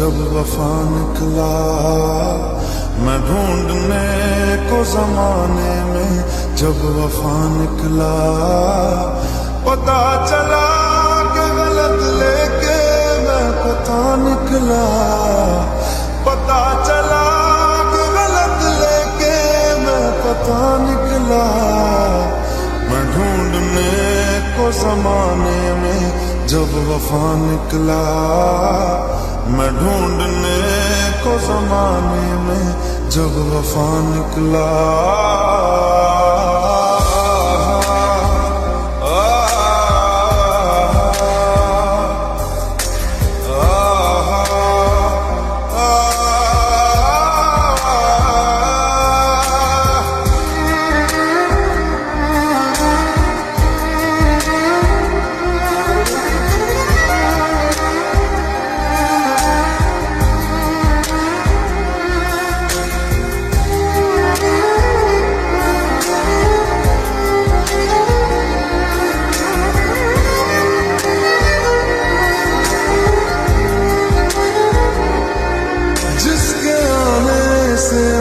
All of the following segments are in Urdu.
جب وفا نکلا میں ڈھونڈنے کو زمانے میں، جب وفا نکلا پتا چلا کہ غلط لے کے میں پتا نکلا، پتا چلا کہ غلط لے کے میں پتا نکلا، میں ڈھونڈنے کو زمانے میں جب وفا نکلا، میں ڈھونڈنے کو زمانے میں جب وفا نکلا۔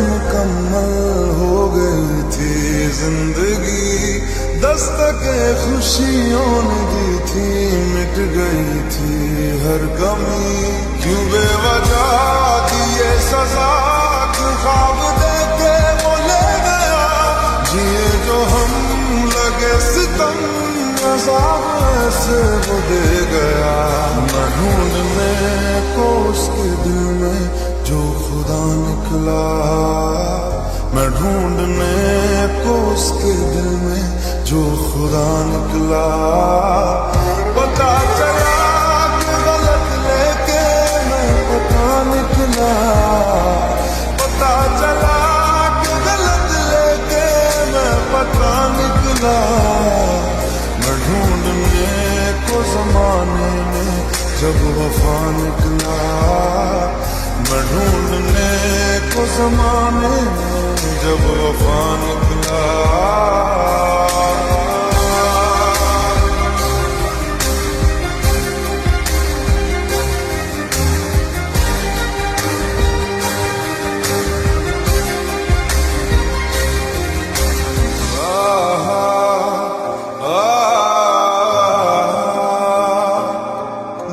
مکمل ہو گئی تھی زندگی، دستک خوشیوں نے دی تھی، مٹ گئی تھی ہر کمی، کیوں بے وجہ دیے سزا، کیوں خواب دے کے وہ لے گیا، جیے جو ہم لگے ستم، عذاب ایسے وہ دے گیا، میں ڈھونڈنے کو اس کے دل میں جو خدا نکلا، میں ڈھونڈنے کو اس کے دل میں جو خدا نکلا، پتا چلا کہ غلط لے کے میں پتا نکلا، پتا چلا کہ غلط لے کے میں پتا نکلا، میں ڈھونڈنے کو زمانے میں جب وفا نکلا، میں ڈھونڈنے کو زمانے میں جب وفا نکلا۔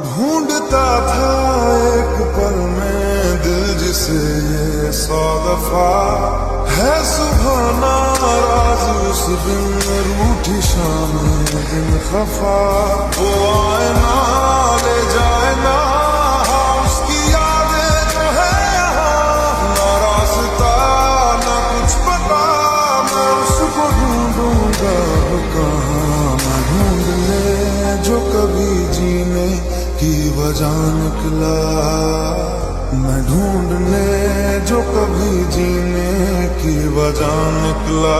ڈھونڈتا تھا ایک پل میں دل جسے یہ 100 دفعہ ہے، صبح ناراض اس دن روٹھی شام دن خفا، وہ آئے نہ لے جائے نہ اس کی یادیں جو ہے یہاں، نہ راستہ نہ کچھ پتا، میں اس کو ڈھونڈوں گا کہاں، میں ڈھونڈنے جو کبھی جینے کی وجہ نکلا، میں ڈھونڈنے جو کبھی جینے کی وجہ نکلا۔